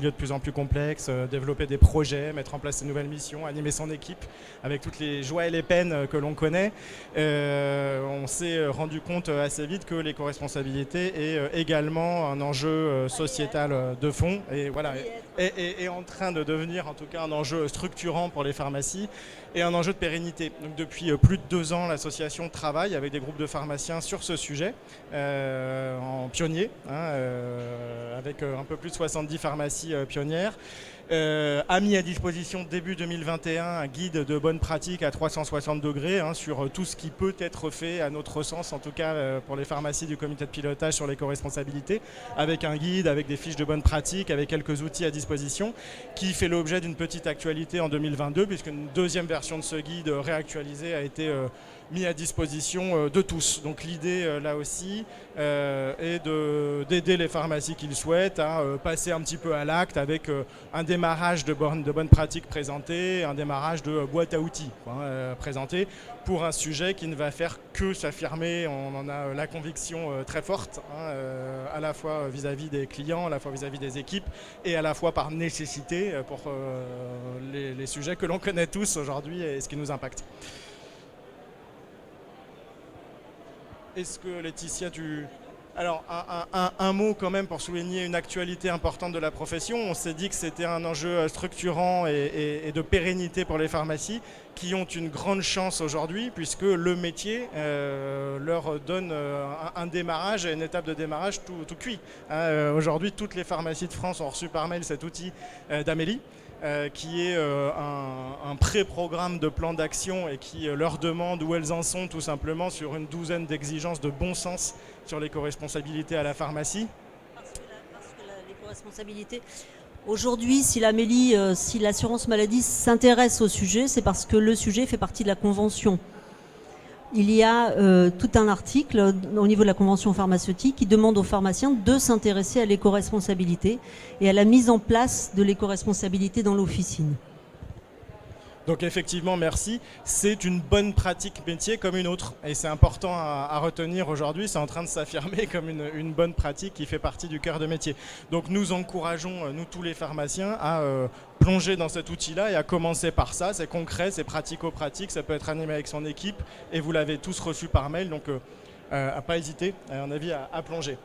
milieu de plus en plus complexe, développer des projets, mettre en place de nouvelles missions, animer son équipe avec toutes les joies et les peines que l'on connaît. On s'est rendu compte assez vite que l'éco-responsabilité est également un enjeu sociétal de fond et voilà, est en train de devenir en tout cas un enjeu structurant pour les pharmacies et un enjeu de pérennité. Donc depuis plus de 2 ans, l'association travaille avec des groupes de pharmaciens sur ce sujet en pionnier, avec un peu plus de 70 pharmacies pionnières. A mis à disposition début 2021 un guide de bonnes pratiques à 360 degrés sur tout ce qui peut être fait, à notre sens en tout cas pour les pharmacies du comité de pilotage sur l'éco-responsabilité, avec un guide, avec des fiches de bonnes pratiques, avec quelques outils à disposition, qui fait l'objet d'une petite actualité en 2022, puisqu'une deuxième version de ce guide réactualisé a été mis à disposition de tous. Donc l'idée là aussi est d'aider les pharmacies qui le souhaitent à passer un petit peu à l'acte avec un démarrage de bonnes pratiques présentées, un démarrage de boîte à outils présentée pour un sujet qui ne va faire que s'affirmer. On en a la conviction très forte, à la fois vis-à-vis des clients, à la fois vis-à-vis des équipes et à la fois par nécessité pour les sujets que l'on connaît tous aujourd'hui et ce qui nous impacte. Est-ce que Laetitia, Alors, un mot quand même pour souligner une actualité importante de la profession. On s'est dit que c'était un enjeu structurant et de pérennité pour les pharmacies qui ont une grande chance aujourd'hui puisque le métier leur donne un démarrage et une étape de démarrage tout cuit. Aujourd'hui, toutes les pharmacies de France ont reçu par mail cet outil d'Amélie. Qui est un pré-programme de plan d'action et qui leur demande où elles en sont tout simplement sur une douzaine d'exigences de bon sens sur l'éco-responsabilité à la pharmacie. Parce que l'éco-responsabilité, aujourd'hui, si l'assurance maladie s'intéresse au sujet, c'est parce que le sujet fait partie de la convention. Il y a tout un article au niveau de la convention pharmaceutique qui demande aux pharmaciens de s'intéresser à l'éco-responsabilité et à la mise en place de l'éco-responsabilité dans l'officine. Donc effectivement, merci. C'est une bonne pratique métier comme une autre. Et c'est important à retenir aujourd'hui. C'est en train de s'affirmer comme une bonne pratique qui fait partie du cœur de métier. Donc nous encourageons, nous tous les pharmaciens, à plonger dans cet outil-là et à commencer par ça. C'est concret, c'est pratico-pratique. Ça peut être animé avec son équipe. Et vous l'avez tous reçu par mail. Donc à pas hésiter, à mon avis, à plonger.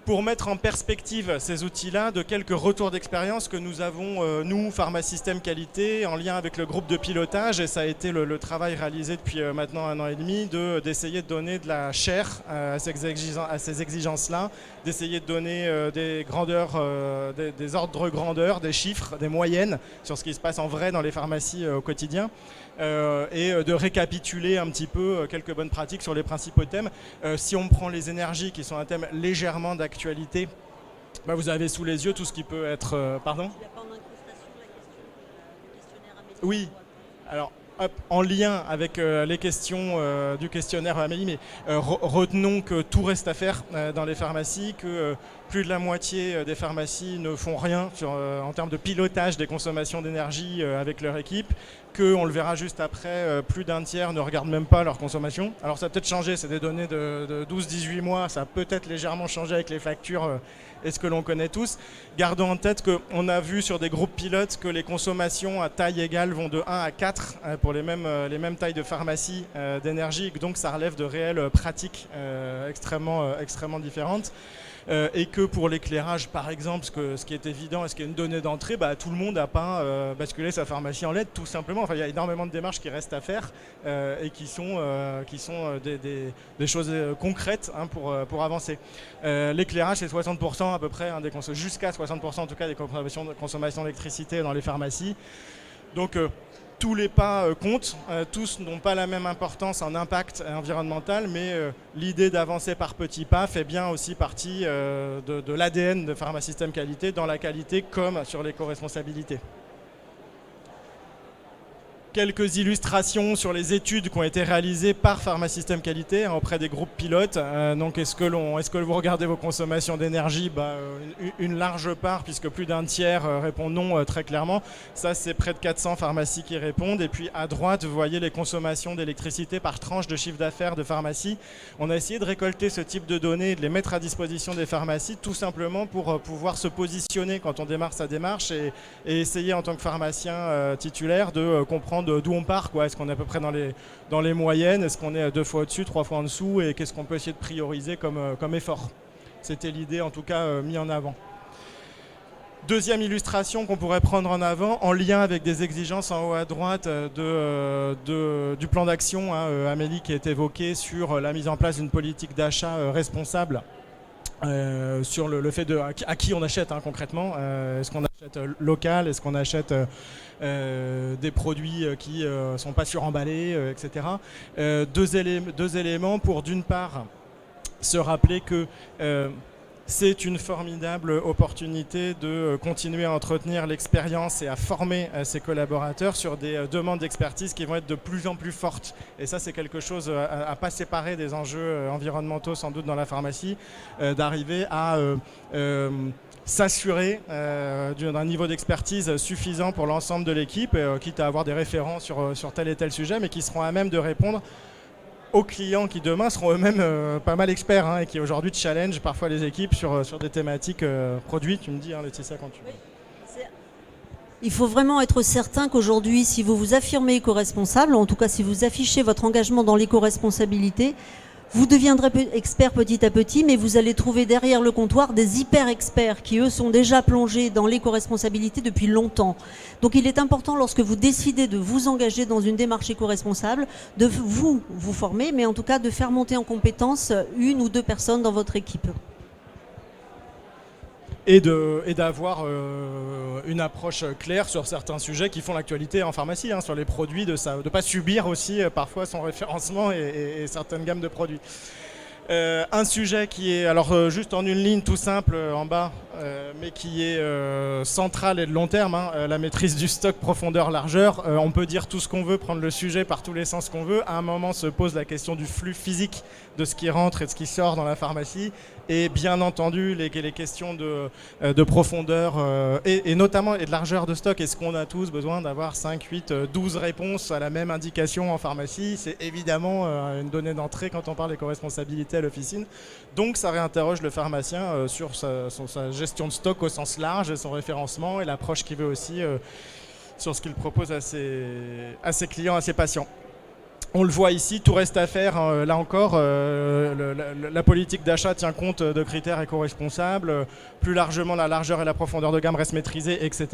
Pour mettre en perspective ces outils-là, de quelques retours d'expérience que nous avons, nous, Pharmasystème Qualité, en lien avec le groupe de pilotage, et ça a été le travail réalisé depuis maintenant 1 an et demi, d'essayer de donner de la chair à ces exigences-là, d'essayer de donner des grandeurs, des ordres de grandeur, des chiffres, des moyennes sur ce qui se passe en vrai dans les pharmacies au quotidien. Et de récapituler un petit peu quelques bonnes pratiques sur les principaux thèmes. Si on prend les énergies, qui sont un thème légèrement d'actualité, vous avez sous les yeux tout ce qui peut être... pardon ? Il n'y a pas en incrustation la question du questionnaire Amélie. Oui, alors... Hop, en lien avec les questions du questionnaire Amélie, mais retenons que tout reste à faire dans les pharmacies, que plus de la moitié des pharmacies ne font rien en termes de pilotage des consommations d'énergie avec leur équipe, qu'on le verra juste après, plus d'un tiers ne regardent même pas leur consommation. Alors ça a peut-être changé, c'est des données de 12-18 mois, ça a peut-être légèrement changé avec les factures et ce que l'on connaît tous. Gardons en tête qu'on a vu sur des groupes pilotes que les consommations à taille égale vont de 1 à 4 pour les mêmes tailles de pharmacie d'énergie, donc ça relève de réelles pratiques extrêmement différentes. Et que pour l'éclairage, par exemple, ce qui est évident et ce qui est une donnée d'entrée, tout le monde n'a pas basculé sa pharmacie en LED, tout simplement. Enfin, il y a énormément de démarches qui restent à faire et qui sont des choses concrètes pour avancer. L'éclairage, c'est 60% à peu près, jusqu'à 60% en tout cas des consommations d'électricité dans les pharmacies. Donc, tous les pas comptent, tous n'ont pas la même importance en impact environnemental, mais l'idée d'avancer par petits pas fait bien aussi partie de l'ADN de Pharmasystème Qualité, dans la qualité comme sur l'éco-responsabilité. quelques illustrations sur les études qui ont été réalisées par Pharmasystème Qualité auprès des groupes pilotes. Donc est-ce que vous regardez vos consommations d'énergie? Une large part, puisque plus d'un tiers répond non très clairement. Ça, c'est près de 400 pharmacies qui répondent. Et puis à droite, vous voyez les consommations d'électricité par tranche de chiffre d'affaires de pharmacie. On a essayé de récolter ce type de données et de les mettre à disposition des pharmacies, tout simplement pour pouvoir se positionner quand on démarre sa démarche et essayer en tant que pharmacien titulaire de comprendre d'où on part, quoi. Est-ce qu'on est à peu près dans les moyennes? Est-ce qu'on est 2 fois au-dessus, 3 fois en dessous? Et qu'est-ce qu'on peut essayer de prioriser comme effort? C'était l'idée, en tout cas, mis en avant. Deuxième illustration qu'on pourrait prendre en avant, en lien avec des exigences en haut à droite du plan d'action, Amélie, qui est évoqué sur la mise en place d'une politique d'achat responsable. Sur le fait à qui on achète concrètement. Est-ce qu'on achète local? Est-ce qu'on achète des produits qui ne sont pas suremballés, etc. Deux éléments pour, d'une part, se rappeler que c'est une formidable opportunité de continuer à entretenir l'expérience et à former ses collaborateurs sur des demandes d'expertise qui vont être de plus en plus fortes. Et ça, c'est quelque chose à ne pas séparer des enjeux environnementaux, sans doute, dans la pharmacie, d'arriver à s'assurer d'un niveau d'expertise suffisant pour l'ensemble de l'équipe, quitte à avoir des référents sur tel et tel sujet, mais qui seront à même de répondre aux clients qui demain seront eux-mêmes pas mal experts et qui aujourd'hui challenge parfois les équipes sur des thématiques produits. Tu me dis, Laetitia, quand tu veux. Oui. Il faut vraiment être certain qu'aujourd'hui, si vous vous affirmez éco-responsable, en tout cas si vous affichez votre engagement dans l'éco-responsabilité, vous deviendrez expert petit à petit, mais vous allez trouver derrière le comptoir des hyper-experts qui, eux, sont déjà plongés dans l'éco-responsabilité depuis longtemps. Donc il est important, lorsque vous décidez de vous engager dans une démarche éco-responsable, de vous former, mais en tout cas de faire monter en compétence 1 ou 2 personnes dans votre équipe. Et d'avoir une approche claire sur certains sujets qui font l'actualité en pharmacie, sur les produits, de ne pas subir aussi parfois son référencement et certaines gammes de produits. Un sujet qui est, alors juste en une ligne tout simple en bas, mais qui est central et de long terme, la maîtrise du stock profondeur-largeur. On peut dire tout ce qu'on veut, prendre le sujet par tous les sens qu'on veut. À un moment se pose la question du flux physique de ce qui rentre et de ce qui sort dans la pharmacie. Et bien entendu, les questions de profondeur et notamment et de largeur de stock. Est-ce qu'on a tous besoin d'avoir 5, 8, 12 réponses à la même indication en pharmacie? C'est évidemment une donnée d'entrée quand on parle d'éco-responsabilité à l'officine. Donc ça réinterroge le pharmacien sur sa gestion de stock au sens large et son référencement et l'approche qu'il veut aussi sur ce qu'il propose à ses clients, à ses patients. On le voit ici, tout reste à faire. Là encore, la politique d'achat tient compte de critères éco-responsables. Plus largement, la largeur et la profondeur de gamme restent maîtrisées, etc.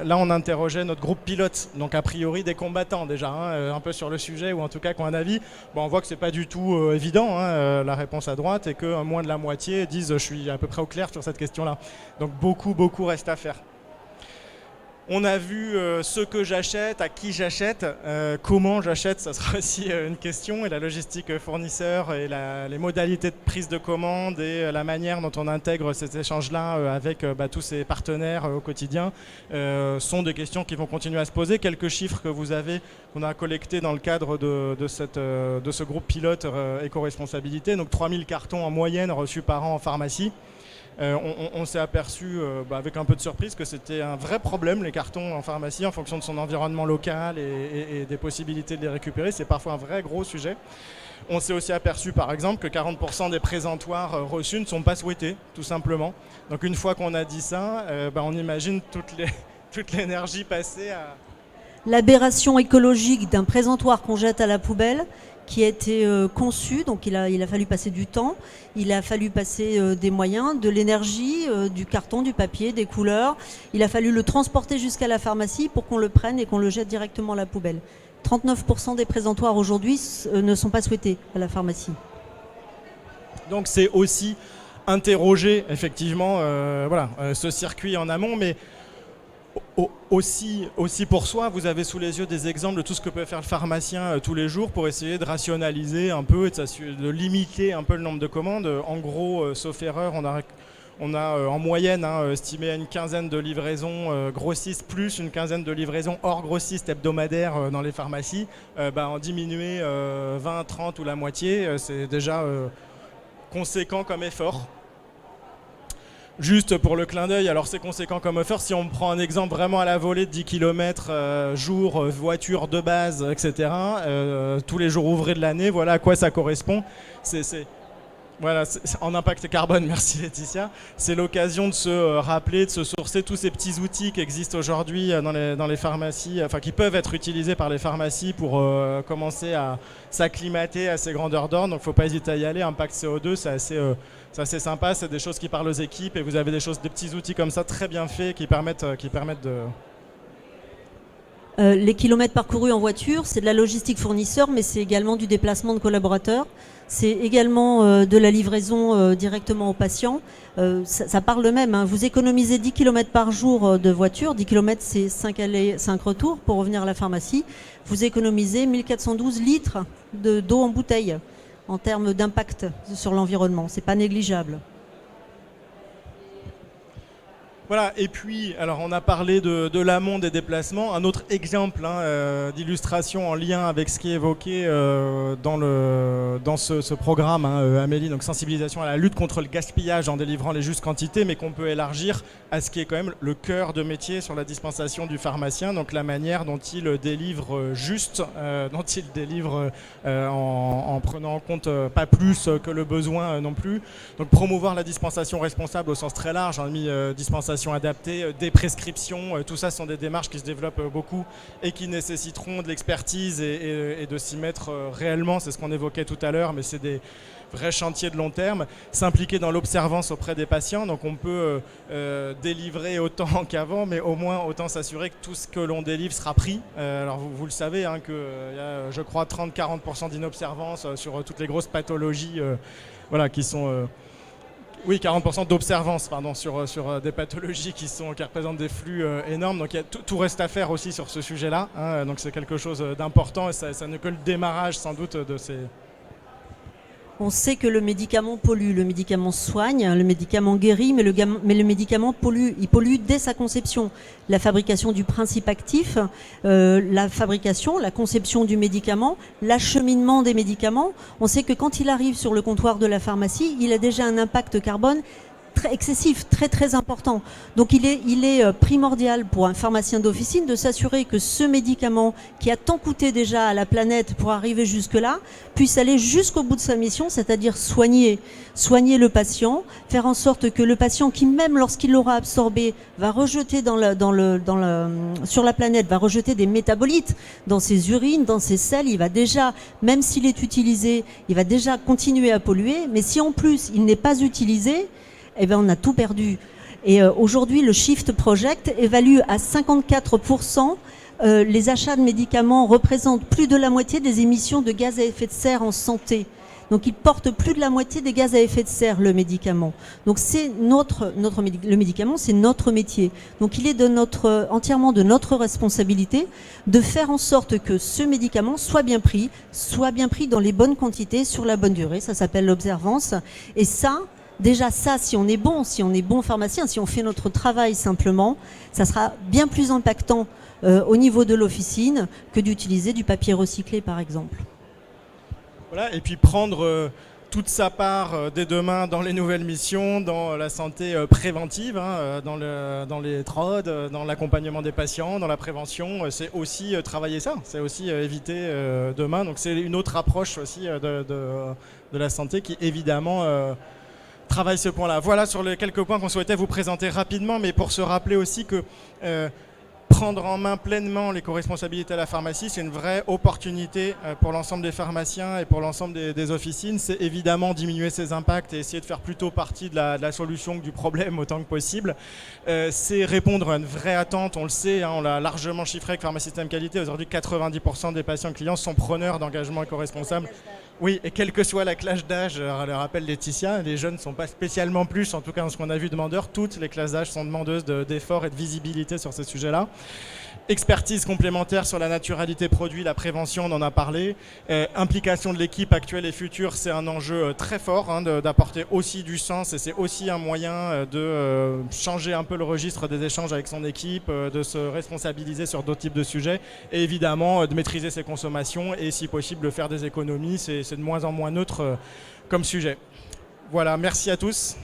Là, on interrogeait notre groupe pilote, donc a priori des combattants déjà, un peu sur le sujet, ou en tout cas qui ont un avis. Bon, on voit que c'est pas du tout évident, la réponse à droite, et que moins de la moitié disent « je suis à peu près au clair sur cette question-là ». Donc beaucoup reste à faire. On a vu ce que j'achète, à qui j'achète, comment j'achète, ça sera aussi une question, et la logistique fournisseur et les modalités de prise de commande et la manière dont on intègre ces échanges-là avec tous ces partenaires au quotidien sont des questions qui vont continuer à se poser. Quelques chiffres que vous avez, qu'on a collectés dans le cadre de ce groupe pilote éco-responsabilité, donc 3000 cartons en moyenne reçus par an en pharmacie. On s'est aperçu avec un peu de surprise que c'était un vrai problème, les cartons en pharmacie, en fonction de son environnement local et des possibilités de les récupérer. C'est parfois un vrai gros sujet. On s'est aussi aperçu par exemple que 40% des présentoirs reçus ne sont pas souhaités, tout simplement. Donc une fois qu'on a dit ça, on imagine toute l'énergie passée à... L'aberration écologique d'un présentoir qu'on jette à la poubelle, qui a été conçu, donc il a fallu passer du temps, il a fallu passer des moyens, de l'énergie, du carton, du papier, des couleurs. Il a fallu le transporter jusqu'à la pharmacie pour qu'on le prenne et qu'on le jette directement à la poubelle. 39% des présentoirs aujourd'hui ne sont pas souhaités à la pharmacie. Donc c'est aussi interroger effectivement ce circuit en amont, mais aussi pour soi, vous avez sous les yeux des exemples de tout ce que peut faire le pharmacien tous les jours pour essayer de rationaliser un peu et de limiter un peu le nombre de commandes. En gros, sauf erreur, On a en moyenne estimé à une quinzaine de livraisons grossistes plus une quinzaine de livraisons hors grossistes hebdomadaires dans les pharmacies. En diminuer 20, 30 ou la moitié, c'est déjà conséquent comme effort. Juste pour le clin d'œil, alors c'est conséquent comme effort. Si on prend un exemple vraiment à la volée de 10 km jour, voiture de base, etc., tous les jours ouvrés de l'année, voilà à quoi ça correspond. Voilà, en impact carbone, merci Laetitia. C'est l'occasion de se rappeler, de se sourcer tous ces petits outils qui existent aujourd'hui dans les pharmacies, enfin qui peuvent être utilisés par les pharmacies pour commencer à s'acclimater à ces grandeurs d'ordre. Donc il ne faut pas hésiter à y aller. Impact CO2, c'est assez sympa, c'est des choses qui parlent aux équipes et vous avez des petits outils comme ça très bien faits qui permettent de... Les kilomètres parcourus en voiture, c'est de la logistique fournisseur, mais c'est également du déplacement de collaborateurs. C'est également de la livraison directement aux patients. Ça parle de même. Vous économisez 10 km par jour de voiture. 10 km, c'est 5 allées, 5 retours pour revenir à la pharmacie. Vous économisez 1412 litres d'eau en bouteille en termes d'impact sur l'environnement. C'est pas négligeable. Voilà, et puis, alors on a parlé de l'amont des déplacements. Un autre exemple d'illustration en lien avec ce qui est évoqué dans ce programme, Amélie, donc sensibilisation à la lutte contre le gaspillage en délivrant les justes quantités, mais qu'on peut élargir à ce qui est quand même le cœur de métier sur la dispensation du pharmacien, donc la manière dont il délivre juste, dont il délivre en prenant en compte pas plus que le besoin non plus. Donc promouvoir la dispensation responsable au sens très large, on a mis dispensation adaptée, des prescriptions, tout ça sont des démarches qui se développent beaucoup et qui nécessiteront de l'expertise et de s'y mettre réellement, c'est ce qu'on évoquait tout à l'heure, mais c'est des vrais chantiers de long terme. S'impliquer dans l'observance auprès des patients, donc on peut délivrer autant qu'avant, mais au moins autant s'assurer que tout ce que l'on délivre sera pris. Alors vous le savez, qu'il y a je crois 30-40% d'inobservance sur toutes les grosses pathologies qui sont... Oui, 40% d'observance sur des pathologies qui représentent des flux énormes. Donc tout reste à faire aussi sur ce sujet-là. Donc c'est quelque chose d'important et ça n'est que le démarrage sans doute de ces... On sait que le médicament pollue, le médicament soigne, le médicament guérit, mais le médicament pollue. Il pollue dès sa conception. La fabrication du principe actif, la conception du médicament, l'acheminement des médicaments. On sait que quand il arrive sur le comptoir de la pharmacie, il a déjà un impact carbone très excessif, très très important. Donc il est primordial pour un pharmacien d'officine de s'assurer que ce médicament qui a tant coûté déjà à la planète pour arriver jusque-là puisse aller jusqu'au bout de sa mission, c'est-à-dire soigner le patient, faire en sorte que le patient qui même lorsqu'il l'aura absorbé va rejeter sur la planète, va rejeter des métabolites dans ses urines, dans ses selles, il va déjà, même s'il est utilisé, il va déjà continuer à polluer, mais si en plus il n'est pas utilisé, on a tout perdu. Et aujourd'hui, le Shift Project évalue à 54% les achats de médicaments représentent plus de la moitié des émissions de gaz à effet de serre en santé. Donc, il porte plus de la moitié des gaz à effet de serre, le médicament. Donc, c'est le médicament, c'est notre métier. Donc, il est entièrement de notre responsabilité de faire en sorte que ce médicament soit bien pris dans les bonnes quantités, sur la bonne durée. Ça s'appelle l'observance. Et ça, déjà ça, si on est bon pharmacien, si on fait notre travail simplement, ça sera bien plus impactant au niveau de l'officine que d'utiliser du papier recyclé par exemple. Voilà, et puis prendre toute sa part dès demain dans les nouvelles missions, dans la santé préventive, dans les TROD, dans l'accompagnement des patients, dans la prévention, c'est aussi travailler ça, c'est aussi éviter demain. Donc c'est une autre approche aussi de la santé qui évidemment... travaille ce point-là. Voilà sur les quelques points qu'on souhaitait vous présenter rapidement, mais pour se rappeler aussi que prendre en main pleinement l'éco-responsabilité à la pharmacie, c'est une vraie opportunité pour l'ensemble des pharmaciens et pour l'ensemble des officines. C'est évidemment diminuer ses impacts et essayer de faire plutôt partie de la solution que du problème autant que possible. C'est répondre à une vraie attente, on le sait, on l'a largement chiffré avec Pharma Système Qualité. Aujourd'hui, 90% des patients clients sont preneurs d'engagement éco-responsable. Oui, et quelle que soit la classe d'âge, le rappelle Laetitia, les jeunes ne sont pas spécialement plus, en tout cas dans ce qu'on a vu, demandeurs. Toutes les classes d'âge sont demandeuses d'efforts et de visibilité sur ces sujets-là. Expertise complémentaire sur la naturalité produit, la prévention, on en a parlé. Implication de l'équipe actuelle et future, c'est un enjeu très fort hein, d'apporter aussi du sens et c'est aussi un moyen de changer un peu le registre des échanges avec son équipe, de se responsabiliser sur d'autres types de sujets et évidemment de maîtriser ses consommations et si possible de faire des économies. C'est de moins en moins neutre comme sujet. Voilà, merci à tous.